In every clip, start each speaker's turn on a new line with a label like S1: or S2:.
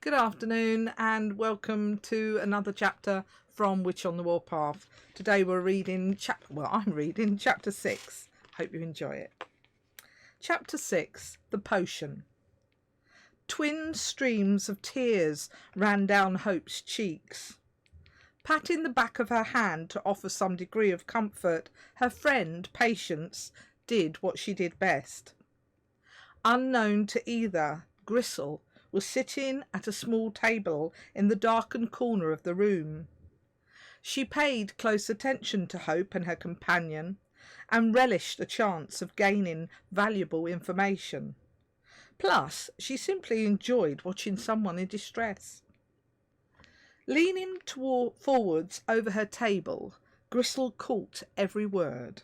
S1: Good afternoon and welcome to another chapter from Witch on the Warpath. Today we're reading I'm reading chapter 6. Hope you enjoy it. Chapter 6, The Potion. Twin streams of tears ran down Hope's cheeks. Patting the back of her hand to offer some degree of comfort, her friend, Patience, did what she did best. Unknown to either, Gristle was sitting at a small table in the darkened corner of the room. She paid close attention to Hope and her companion and relished the chance of gaining valuable information. Plus, she simply enjoyed watching someone in distress. Leaning forwards over her table, Gristle caught every word.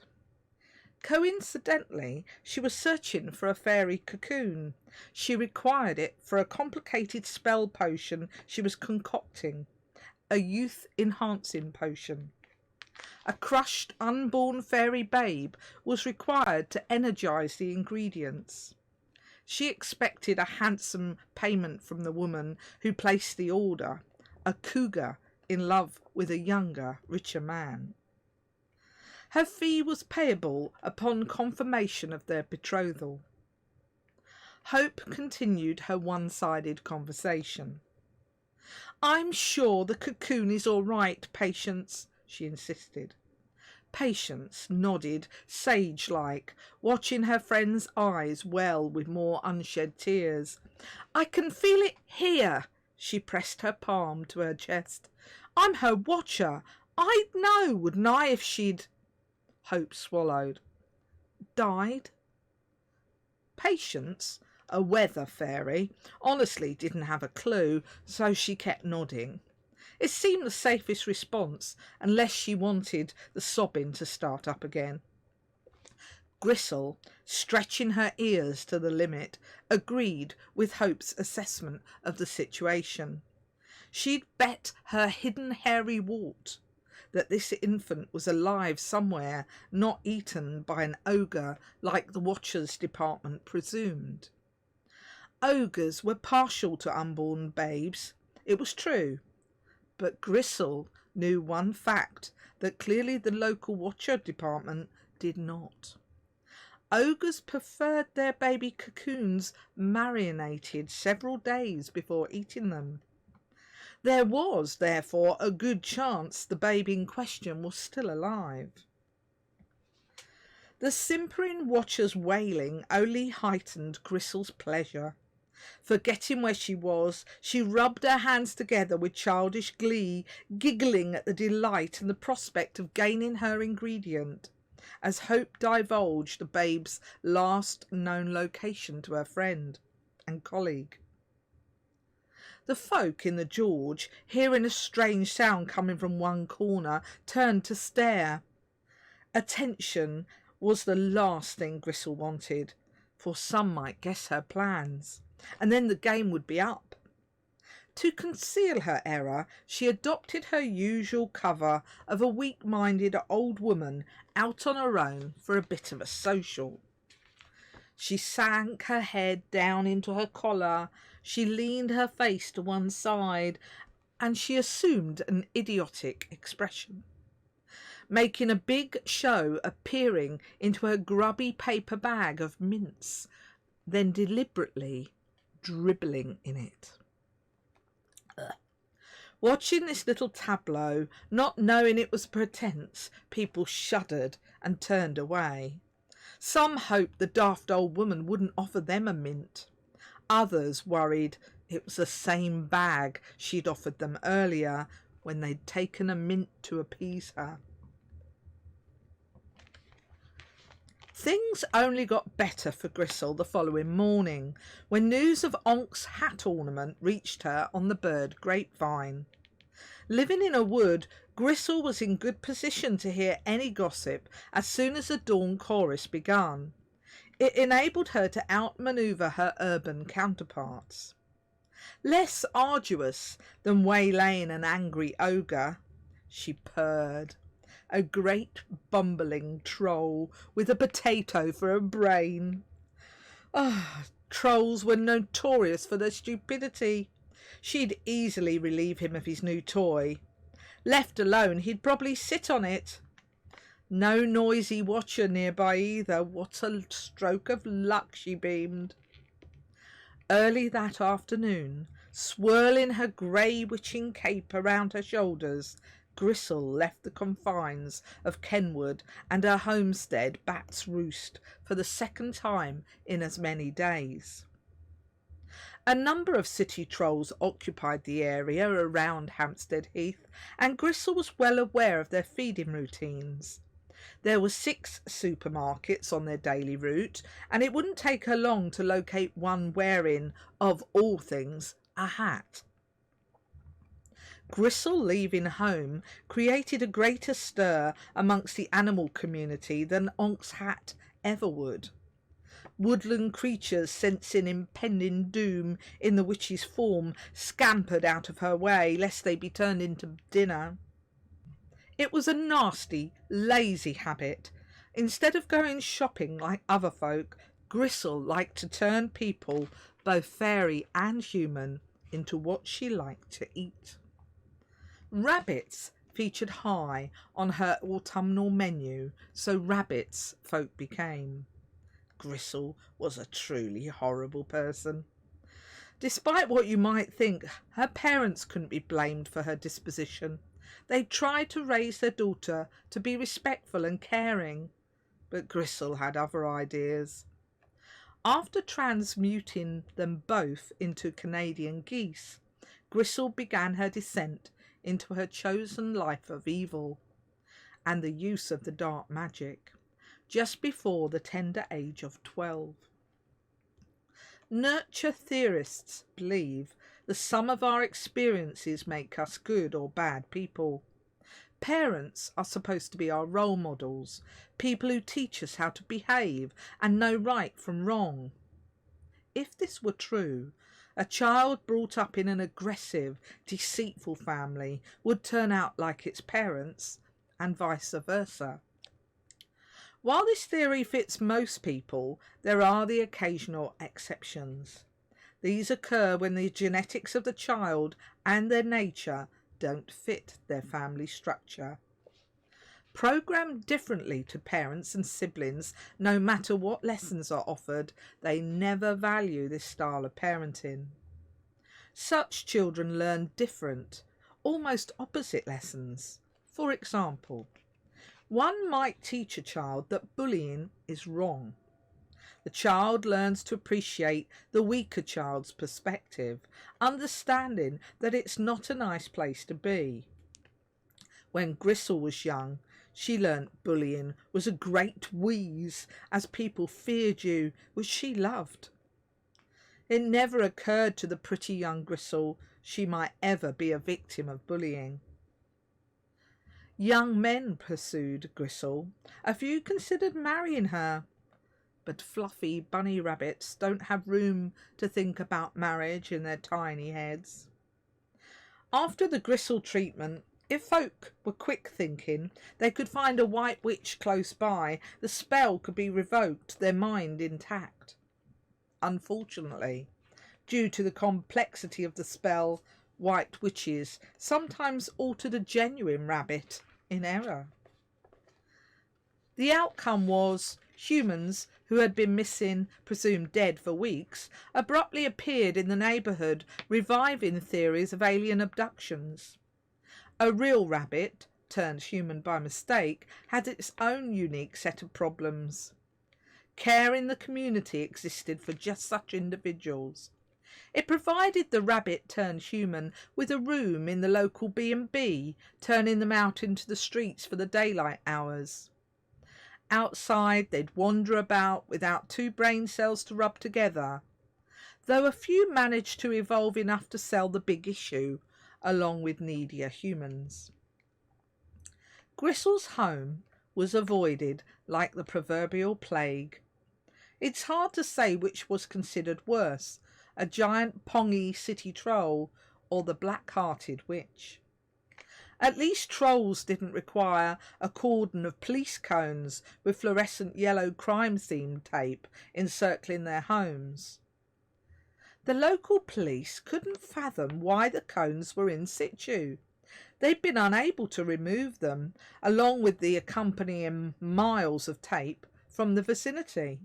S1: Coincidentally, she was searching for a fairy cocoon. She required it for a complicated spell potion she was concocting, a youth-enhancing potion. A crushed, unborn fairy babe was required to energise the ingredients. She expected a handsome payment from the woman who placed the order, a cougar in love with a younger, richer man. Her fee was payable upon confirmation of their betrothal. Hope continued her one-sided conversation. "I'm sure the cocoon is all right, Patience," she insisted. Patience nodded sage-like, watching her friend's eyes well with more unshed tears. "I can feel it here." She pressed her palm to her chest. "I'm her watcher. I'd know, wouldn't I, if she'd—" Hope swallowed. "Died?" Patience, a weather fairy, honestly didn't have a clue, so she kept nodding. It seemed the safest response, unless she wanted the sobbing to start up again. Gristle, stretching her ears to the limit, agreed with Hope's assessment of the situation. She'd bet her hidden hairy wart that this infant was alive somewhere, not eaten by an ogre like the Watchers Department presumed. Ogres were partial to unborn babes, it was true, but Gristle knew one fact that clearly the local Watcher Department did not. Ogres preferred their baby cocoons marinated several days before eating them. There was, therefore, a good chance the baby in question was still alive. The simpering Watcher's wailing only heightened Gristle's pleasure. Forgetting where she was, she rubbed her hands together with childish glee, giggling at the delight and the prospect of gaining her ingredient, as Hope divulged the babe's last known location to her friend and colleague. The folk in the George, hearing a strange sound coming from one corner, turned to stare. Attention was the last thing Gristle wanted, for some might guess her plans, and then the game would be up. To conceal her error, she adopted her usual cover of a weak-minded old woman out on her own for a bit of a social. She sank her head down into her collar, she leaned her face to one side, and she assumed an idiotic expression, making a big show of peering into her grubby paper bag of mints, then deliberately dribbling in it. Watching this little tableau, not knowing it was pretense, people shuddered and turned away. Some hoped the daft old woman wouldn't offer them a mint. Others worried it was the same bag she'd offered them earlier when they'd taken a mint to appease her. Things only got better for Gristle the following morning, when news of Onk's hat ornament reached her on the bird grapevine. Living in a wood, Gristle was in good position to hear any gossip as soon as the dawn chorus began. It enabled her to outmanoeuvre her urban counterparts. Less arduous than waylaying an angry ogre, she purred. A great bumbling troll with a potato for a brain. Trolls were notorious for their stupidity. She'd easily relieve him of his new toy. Left alone, he'd probably sit on it. No noisy watcher nearby either. What a stroke of luck, she beamed. Early that afternoon, swirling her grey witching cape around her shoulders, Gristle left the confines of Kenwood and her homestead, Bat's Roost, for the second time in as many days. A number of city trolls occupied the area around Hampstead Heath, and Gristle was well aware of their feeding routines. There were 6 supermarkets on their daily route, and it wouldn't take her long to locate one wearing, of all things, a hat. Gristle leaving home created a greater stir amongst the animal community than Onk's hat ever would. Woodland creatures, sensing impending doom in the witch's form, scampered out of her way lest they be turned into dinner. It was a nasty, lazy habit. Instead of going shopping like other folk, Gristle liked to turn people, both fairy and human, into what she liked to eat. Rabbits featured high on her autumnal menu, so rabbits folk became. Gristle was a truly horrible person. Despite what you might think, her parents couldn't be blamed for her disposition. They tried to raise their daughter to be respectful and caring, but Gristle had other ideas. After transmuting them both into Canadian geese, Gristle began her descent into her chosen life of evil and the use of the dark magic, just before the tender age of 12. Nurture theorists believe the sum of our experiences make us good or bad people. Parents are supposed to be our role models, people who teach us how to behave and know right from wrong. If this were true, a child brought up in an aggressive, deceitful family would turn out like its parents, and vice versa. While this theory fits most people, there are the occasional exceptions. These occur when the genetics of the child and their nature don't fit their family structure. Programmed differently to parents and siblings, no matter what lessons are offered, they never value this style of parenting. Such children learn different, almost opposite lessons. For example, one might teach a child that bullying is wrong. The child learns to appreciate the weaker child's perspective, understanding that it's not a nice place to be. When Gristle was young, she learnt bullying was a great wheeze, as people feared you, which she loved. It never occurred to the pretty young Gristle she might ever be a victim of bullying. Young men pursued Gristle. A few considered marrying her, but fluffy bunny rabbits don't have room to think about marriage in their tiny heads. After the Gristle treatment, if folk were quick thinking, they could find a white witch close by. The spell could be revoked, their mind intact. Unfortunately, due to the complexity of the spell, white witches sometimes altered a genuine rabbit in error. The outcome was humans who had been missing, presumed dead for weeks, abruptly appeared in the neighbourhood, reviving theories of alien abductions. A real rabbit, turned human by mistake, had its own unique set of problems. Care in the community existed for just such individuals. It provided the rabbit turned human with a room in the local B&B, turning them out into the streets for the daylight hours. Outside, they'd wander about without 2 brain cells to rub together, though a few managed to evolve enough to sell the big issue, along with needier humans. Gristle's home was avoided like the proverbial plague. It's hard to say which was considered worse, a giant pongy city troll or the black-hearted witch. At least trolls didn't require a cordon of police cones with fluorescent yellow crime-themed tape encircling their homes. The local police couldn't fathom why the cones were in situ. They'd been unable to remove them, along with the accompanying miles of tape, from the vicinity.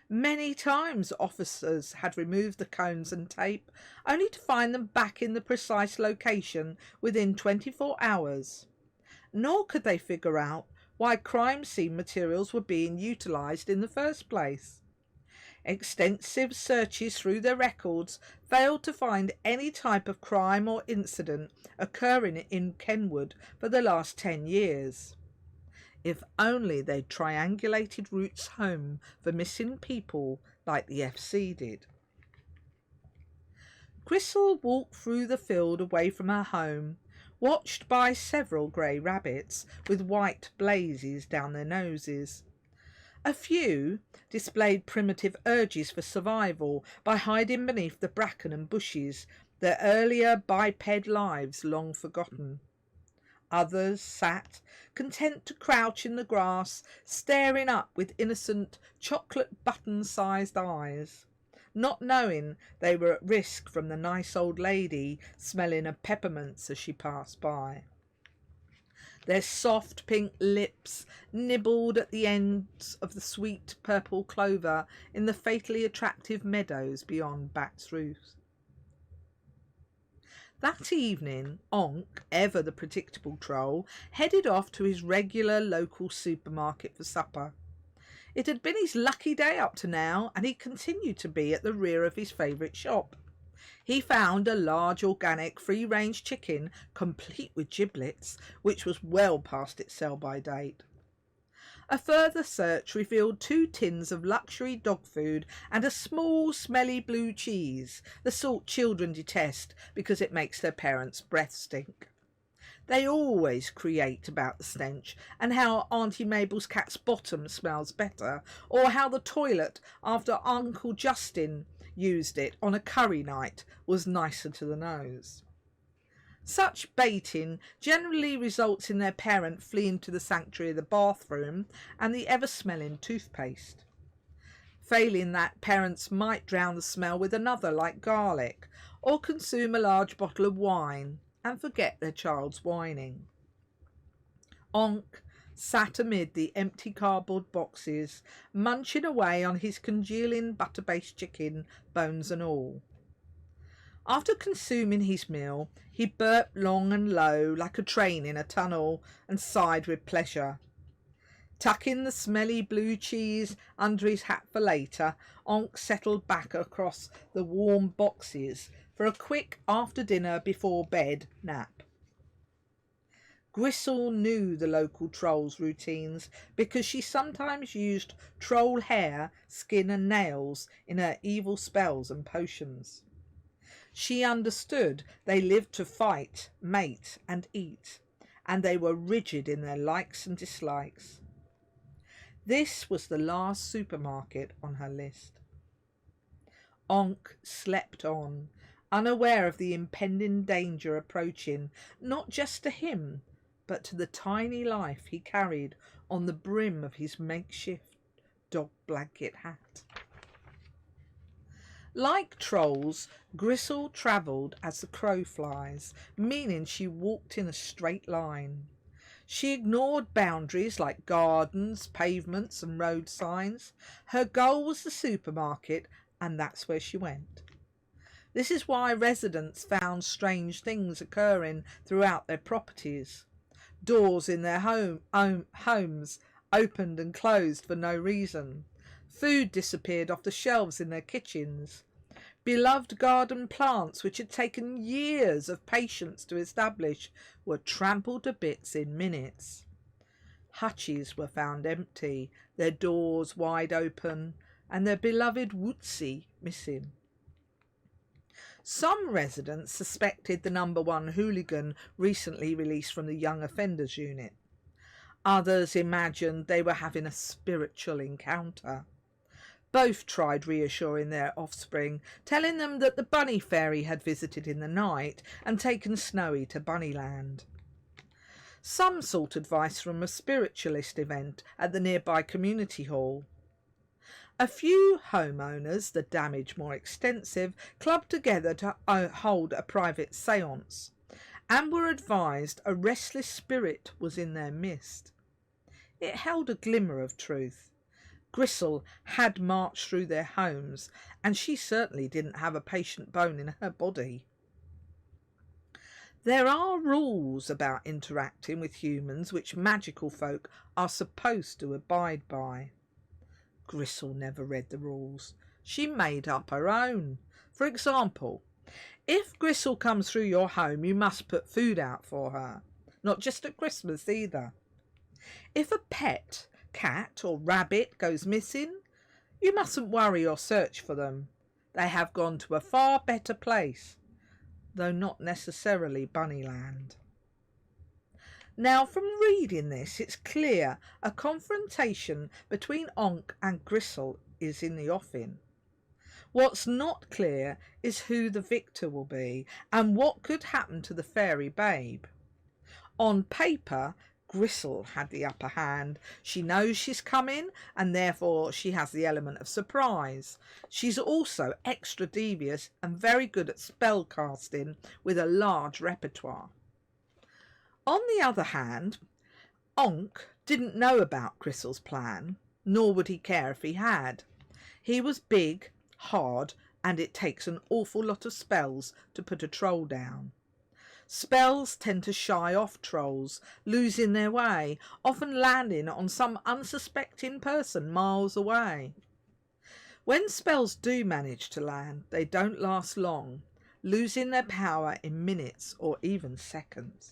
S1: Many times officers had removed the cones and tape, only to find them back in the precise location within 24 hours. Nor could they figure out why crime scene materials were being utilised in the first place. Extensive searches through their records failed to find any type of crime or incident occurring in Kenwood for the last 10 years. If only they'd triangulated routes home for missing people like the FC did. Gristle walked through the field away from her home, watched by several grey rabbits with white blazes down their noses. A few displayed primitive urges for survival by hiding beneath the bracken and bushes, their earlier biped lives long forgotten. Others sat, content to crouch in the grass, staring up with innocent chocolate button-sized eyes, not knowing they were at risk from the nice old lady smelling of peppermints as she passed by. Their soft pink lips nibbled at the ends of the sweet purple clover in the fatally attractive meadows beyond Bat's Roof. That evening, Onk, ever the predictable troll, headed off to his regular local supermarket for supper. It had been his lucky day up to now, and he continued to be at the rear of his favourite shop. He found a large organic free-range chicken, complete with giblets, which was well past its sell-by date. A further search revealed 2 tins of luxury dog food and a small, smelly blue cheese, the sort children detest because it makes their parents' breath stink. They always create about the stench, and how Auntie Mabel's cat's bottom smells better, or how the toilet after Uncle Justin used it on a curry night was nicer to the nose. Such baiting generally results in their parent fleeing to the sanctuary of the bathroom and the ever-smelling toothpaste. Failing that, parents might drown the smell with another like garlic, or consume a large bottle of wine and forget their child's whining. Onk sat amid the empty cardboard boxes, munching away on his congealing butter-based chicken, bones and all. After consuming his meal, he burped long and low like a train in a tunnel and sighed with pleasure. Tucking the smelly blue cheese under his hat for later, Onk settled back across the warm boxes for a quick after-dinner before-bed nap. Gristle knew the local troll's routines because she sometimes used troll hair, skin and nails in her evil spells and potions. She understood they lived to fight, mate and eat, and they were rigid in their likes and dislikes. This was the last supermarket on her list. Onk slept on, unaware of the impending danger approaching, not just to him, but to the tiny life he carried on the brim of his makeshift dog blanket hat. Like trolls, Gristle travelled as the crow flies, meaning she walked in a straight line. She ignored boundaries like gardens, pavements and road signs. Her goal was the supermarket, and that's where she went. This is why residents found strange things occurring throughout their properties. Doors in their homes opened and closed for no reason. Food disappeared off the shelves in their kitchens. Beloved garden plants, which had taken years of patience to establish, were trampled to bits in minutes. Hutches were found empty, their doors wide open, and their beloved Wootsy missing. Some residents suspected the #1 hooligan recently released from the Young Offenders Unit. Others imagined they were having a spiritual encounter. Both tried reassuring their offspring, telling them that the bunny fairy had visited in the night and taken Snowy to Bunnyland. Some sought advice from a spiritualist event at the nearby community hall. A few homeowners, the damage more extensive, clubbed together to hold a private séance, and were advised a restless spirit was in their midst. It held a glimmer of truth. Gristle had marched through their homes, and she certainly didn't have a patient bone in her body. There are rules about interacting with humans which magical folk are supposed to abide by. Gristle never read the rules. She made up her own. For example, if Gristle comes through your home, you must put food out for her. Not just at Christmas either. If a pet, cat or rabbit goes missing, you mustn't worry or search for them. They have gone to a far better place, though not necessarily Bunnyland. Now, from reading this, it's clear a confrontation between Onk and Gristle is in the offing. What's not clear is who the victor will be and what could happen to the fairy babe. On paper, Gristle had the upper hand. She knows she's coming and therefore she has the element of surprise. She's also extra devious and very good at spell casting with a large repertoire. On the other hand, Onk didn't know about Gristle's plan, nor would he care if he had. He was big, hard, and it takes an awful lot of spells to put a troll down. Spells tend to shy off trolls, losing their way, often landing on some unsuspecting person miles away. When spells do manage to land, they don't last long, losing their power in minutes or even seconds.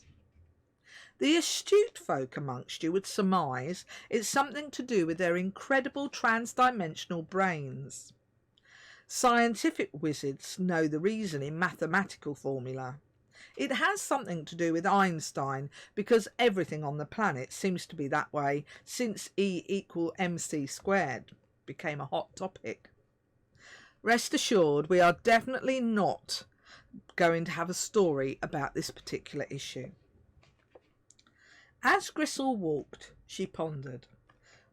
S1: The astute folk amongst you would surmise it's something to do with their incredible trans-dimensional brains. Scientific wizards know the reason in mathematical formula. It has something to do with Einstein, because everything on the planet seems to be that way since E=mc² became a hot topic. Rest assured, we are definitely not going to have a story about this particular issue. As Gristle walked, she pondered.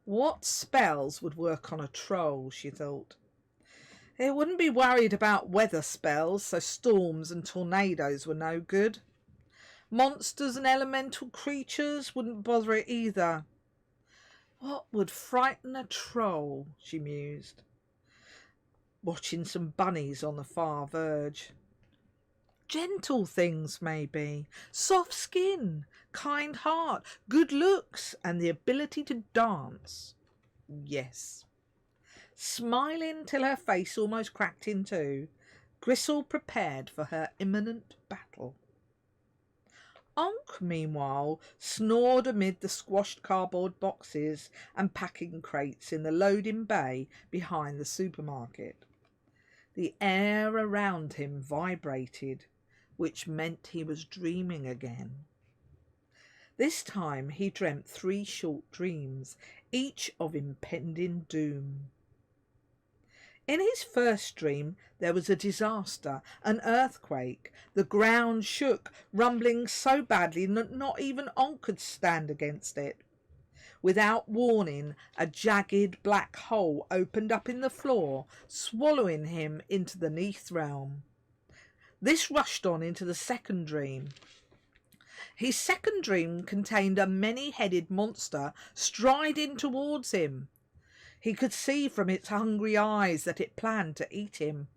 S1: What spells would work on a troll, she thought. It wouldn't be worried about weather spells, so storms and tornadoes were no good. Monsters and elemental creatures wouldn't bother it either. What would frighten a troll, she mused, watching some bunnies on the far verge. Gentle things, maybe. Soft skin, kind heart, good looks, and the ability to dance. Yes. Smiling till her face almost cracked in two, Gristle prepared for her imminent battle. Onk, meanwhile, snored amid the squashed cardboard boxes and packing crates in the loading bay behind the supermarket. The air around him vibrated, which meant he was dreaming again. This time he dreamt 3 short dreams, each of impending doom. In his first dream there was a disaster, an earthquake. The ground shook, rumbling so badly that not even Onk could stand against it. Without warning, a jagged black hole opened up in the floor, swallowing him into the Neath realm. This rushed on into the second dream. His second dream contained a many-headed monster striding towards him. He could see from its hungry eyes that it planned to eat him.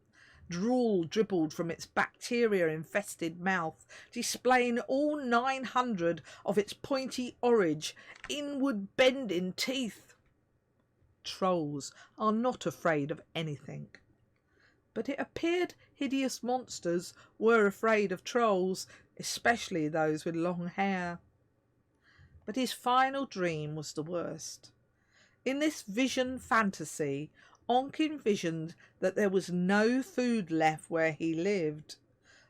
S1: Drool dribbled from its bacteria-infested mouth, displaying all 900 of its pointy orange, inward-bending teeth. Trolls are not afraid of anything. But it appeared hideous monsters were afraid of trolls, especially those with long hair. But his final dream was the worst. In this vision fantasy, Onk envisioned that there was no food left where he lived,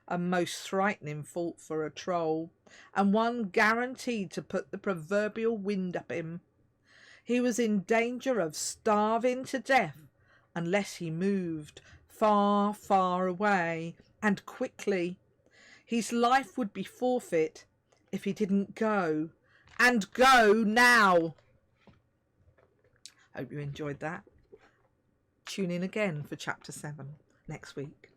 S1: a most frightening thought for a troll, and one guaranteed to put the proverbial wind up him. He was in danger of starving to death unless he moved far, far away, and quickly. His life would be forfeit if he didn't go, and go now. Hope you enjoyed that. Tune in again for Chapter 7 next week.